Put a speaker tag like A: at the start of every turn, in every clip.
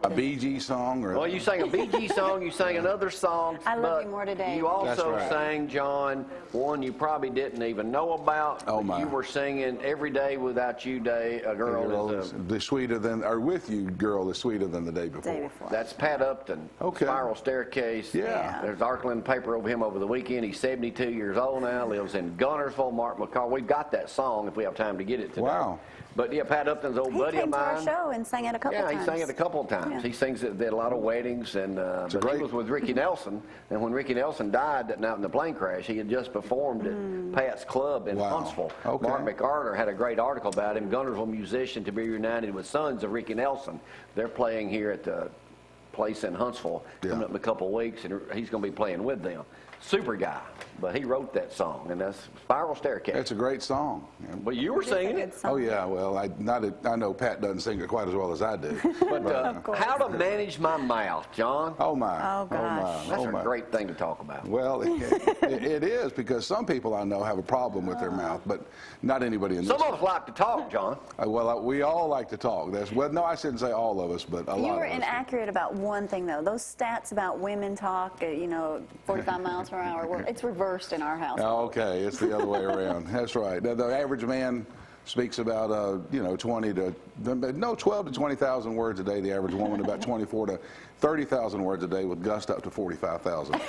A: A Bee Gees song? Or...
B: Well, you sang a Bee Gees song, you sang another song.
C: I Love You More Today.
B: You also
A: right.
B: sang, John, one you probably didn't even know about.
A: Oh, my.
B: You were singing Every Day Without You Day, a girl is
A: the sweeter than, or with you, girl is sweeter than the day before.
B: That's Pat Upton.
A: Okay.
B: Spiral Staircase.
A: Yeah.
B: There's an article in the paper over him over the weekend. He's 72 years old now, lives in Gunnersville, Mark McCall. We've got that song if we have time to get it today.
A: Wow.
B: But yeah, Pat Upton's an old buddy of mine.
C: He came to our show and sang it a couple times.
B: Yeah, he sang it a couple of times.
C: Yeah.
B: He sings at a lot of weddings, and but he was with Ricky Nelson. And when Ricky Nelson died that night in the plane crash, he had just performed at Pat's Club in Huntsville.
A: Okay.
B: Mark McArthur had a great article about him, Gunnersville musician to be reunited with sons of Ricky Nelson. They're playing here at the place in Huntsville coming up in a couple of weeks, and he's going to be playing with them. Super guy, but he wrote that song, and that's Spiral Staircase.
A: That's a great song.
B: But you were singing it.
A: Oh, yeah, well, I know Pat doesn't sing it quite as well as I do.
B: But how to manage my mouth, John?
A: Oh, my.
C: Oh, gosh.
B: That's a great thing to talk about.
A: Well, it is, because some people I know have a problem with their mouth, but not anybody in this.
B: Some of us like to talk, John.
A: We all like to talk. No, I shouldn't say all of us, but a lot of us.
C: You were inaccurate about one thing, though. Those stats about women talk, 45 miles per hour, it's reversed in our house.
A: Oh, okay, it's the other way around. That's right. The average man speaks about 12 to 20,000 words a day. The average woman about 24 to 30,000 words a day, with gust up to 45,000.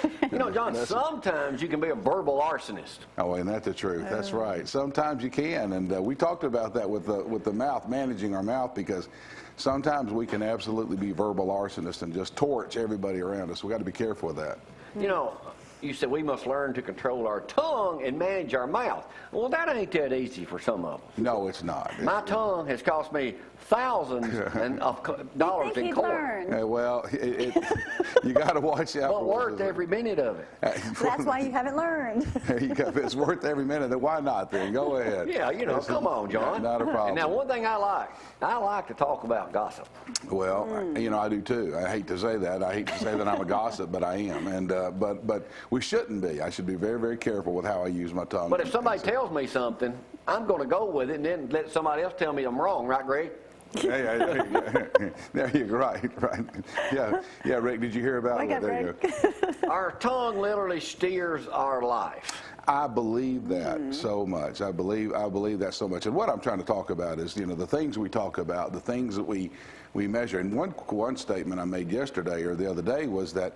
B: John, sometimes you can be a verbal arsonist.
A: Oh, and that's the truth. That's right. Sometimes you can, and we talked about that with the mouth, managing our mouth, because sometimes we can absolutely be verbal arsonists and just torch everybody around us. We got to be careful with that.
B: You said we must learn to control our tongue and manage our mouth. Well, that ain't that easy for some of us.
A: No, it's not.
B: My tongue has cost me thousands of dollars in court.
A: Well, you got to watch out.
B: Well, worth every minute of it.
C: That's why you haven't learned.
A: If it's worth every minute, then why not? Then go ahead.
B: Yeah, come on, John.
A: Not a problem.
B: And now, one thing I like to talk about gossip.
A: Well, I do too. I hate to say that. I hate to say that I'm a gossip, but I am. And but we shouldn't be. I should be very, very careful with how I use my tongue.
B: But if somebody tells me something, I'm going to go with it and then let somebody else tell me I'm wrong, right, Greg?
A: There you go. Right. Yeah, Rick, did you hear about it? There you go.
B: Our tongue literally steers our life.
A: I believe that so much. I believe that so much. And what I'm trying to talk about is, the things we talk about, the things that we measure. And one statement I made yesterday or the other day was that,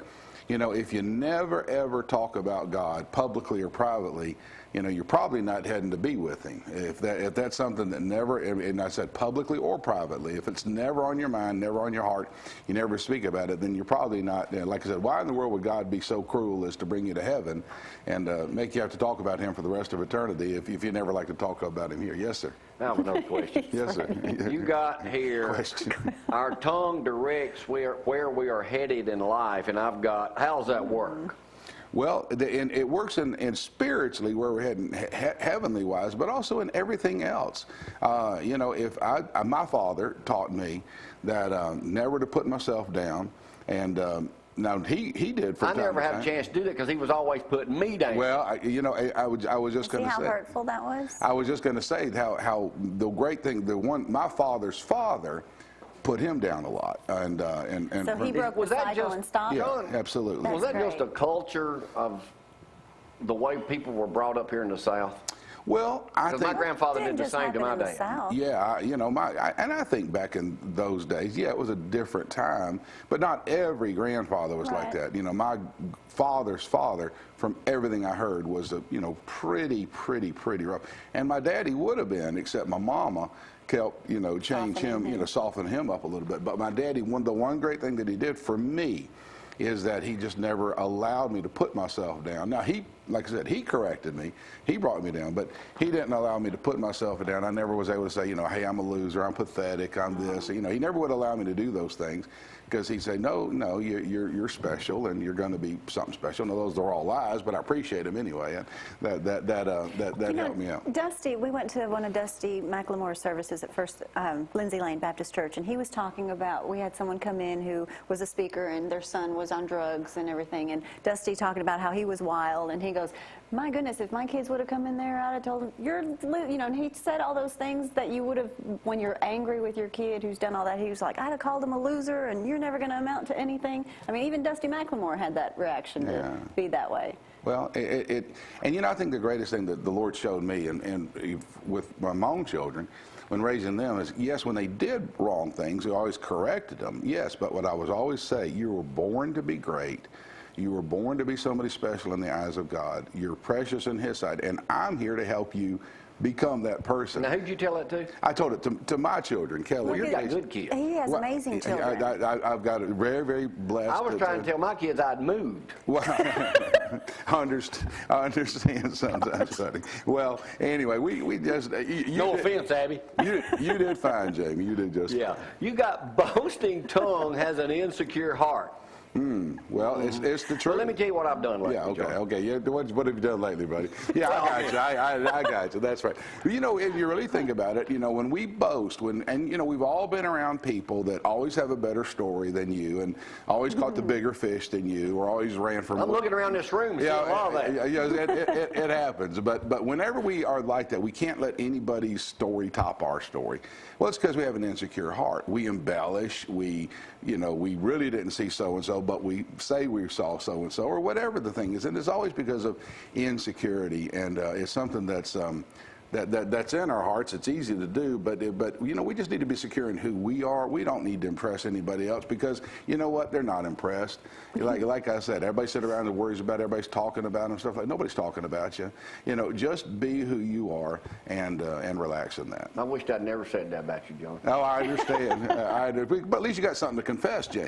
A: if you never ever talk about God publicly or privately, you're probably not heading to be with Him. If that's something that never, and I said publicly or privately, if it's never on your mind, never on your heart, you never speak about it, then you're probably not. Like I said, why in the world would God be so cruel as to bring you to heaven and make you have to talk about Him for the rest of eternity if you never like to talk about Him here? Yes, sir.
B: I have another question.
A: Yes, sir.
B: You got here, our tongue directs where we are headed in life, and I've got, how does that work?
A: Well, it works in spiritually where we're heading, heavenly wise, but also in everything else. If my father taught me that never to put myself down, and now he did for.
B: I never had a chance to do that because he was always putting me down.
A: Well, I was just going to say
C: how hurtful that was.
A: I was just going to say how the great thing, my father's father put him down a lot, and
C: so he broke the cycle and stopped.
A: Yeah, absolutely.
B: Was that just a culture of the way people were brought up here in the South?
A: Well, I think
B: my grandfather did the same to my dad.
A: Yeah, and I think back in those days, it was a different time, but not every grandfather was like that. My father's father, from everything I heard, was pretty rough, and my daddy would have been, except my mama helped change him, soften him up a little bit. But my daddy, the one great thing that he did for me is that he just never allowed me to put myself down. Now, like I said, he corrected me. He brought me down, but he didn't allow me to put myself down. I never was able to say, hey, I'm a loser, I'm pathetic, I'm this. He never would allow me to do those things because he'd say, no, you're special and you're going to be something special. Now, those are all lies, but I appreciate them anyway. And that helped me out.
C: Dusty, we went to one of Dusty McLemore's services at First Lindsay Lane Baptist Church, and he was talking about, we had someone come in who was a speaker and their son was on drugs and everything, and Dusty talking about how he was wild, and he goes, my goodness, if my kids would have come in there, I'd have told them, and he said all those things that you would have, when you're angry with your kid who's done all that, he was like, I'd have called him a loser, and you're never going to amount to anything. I mean, even Dusty McLemore had that reaction to be that way.
A: Well, and I think the greatest thing that the Lord showed me, and with my own children, when raising them, is yes, when they did wrong things, we always corrected them. Yes, but what I was always say, you were born to be great. You were born to be somebody special in the eyes of God. You're precious in His sight, and I'm here to help you become that person.
B: Now, who'd you tell that to?
A: I told it to my children, Kelly.
B: Well, you got good kids.
C: He has amazing children.
A: I've got a very, very blessed.
B: I was trying to tell my kids I'd moved.
A: Well, I understand sometimes, buddy. Well, anyway, we just...
B: No offense, Abby.
A: You did fine, Jamie. You did just fine.
B: Yeah. You got boasting tongue has an insecure heart.
A: Well, it's the truth.
B: Well, let me tell you what I've done lately.
A: Yeah, okay,
B: John.
A: okay. Yeah, what have you done lately, buddy? Yeah, I got you. I got you. That's right. You know, if you really think about it, when we boast, we've all been around people that always have a better story than you, and always caught the bigger fish than you, or always ran from.
B: I'm looking around this room, seeing all that.
A: Yeah, it happens. But whenever we are like that, we can't let anybody's story top our story. Well, it's because we have an insecure heart. We embellish. We really didn't see so and so, but we say we saw so and so, or whatever the thing is, and it's always because of insecurity, and it's something that's that's in our hearts. It's easy to do, but we just need to be secure in who we are. We don't need to impress anybody else, because you know what? They're not impressed. Like I said, everybody sit around and worries about everybody's talking about them, stuff like nobody's talking about you. Just be who you are and relax in that.
B: I wished I'd never said that about you, John.
A: Oh, I understand. I do. But at least you got something to confess, Jay.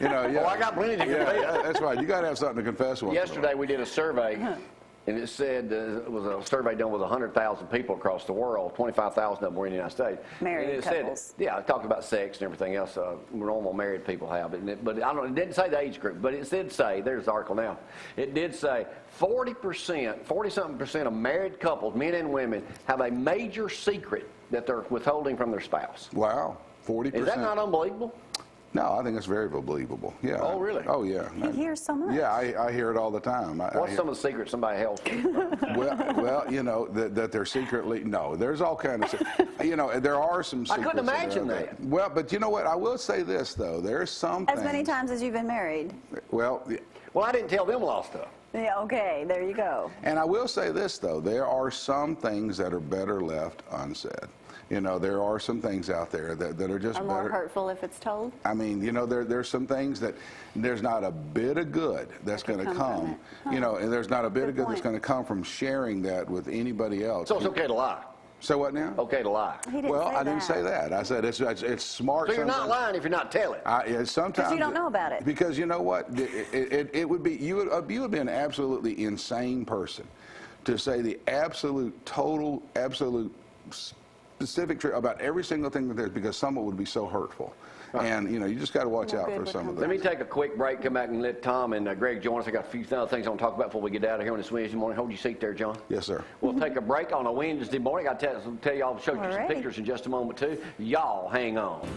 B: Oh, I got plenty to confess.
A: Yeah, that's right. You got to have something to confess.
B: Yesterday we did a survey. And it said, it was a survey done with 100,000 people across the world, 25,000 of them were in the United States.
C: Married couples.
B: Yeah, it talked about sex and everything else normal married people have. But I don't know, it didn't say the age group, but it did say, there's the article now, it did say 40-something% of married couples, men and women, have a major secret that they're withholding from their spouse.
A: Wow, 40%.
B: Is that not unbelievable?
A: No, I think it's very believable. Yeah.
B: Oh, really?
A: Oh, yeah.
C: He hears so much.
A: Yeah, I hear it all the time.
B: What's some of the secrets somebody else?
A: Well, that they're secretly, no, there's all kinds of, there are some secrets.
B: I couldn't imagine that.
A: Well, but you know what? I will say this, though. There's some
C: As many times as you've been married.
A: Well,
B: I didn't tell them a lot of stuff.
C: Yeah, okay, there you go.
A: And I will say this, though. There are some things that are better left unsaid. There are some things out there that are just
C: more
A: better.
C: Hurtful if it's told.
A: I mean, there's some things that there's not a bit of good that's going to come. And there's not a bit of good that's going to come from sharing that with anybody else.
B: So it's okay to lie.
A: So what now?
B: Okay to lie.
A: I didn't say that. I said it's smart.
B: So you're not lying if you're not telling.
A: Sometimes.
C: Because you don't know about it.
A: Because you know what? It would be you would be an absolutely insane person to say the absolute specific truth about every single thing that there's, because some would be so hurtful. And, you just got to watch out for some of them.
B: Let me take a quick break, come back and let Tom and Greg join us. I got a few other things I want to talk about before we get out of here on this Wednesday morning. Hold your seat there, John.
A: Yes, sir.
B: We'll take a break on a Wednesday morning. I'll tell y'all, show you some pictures in just a moment, too. Y'all hang on.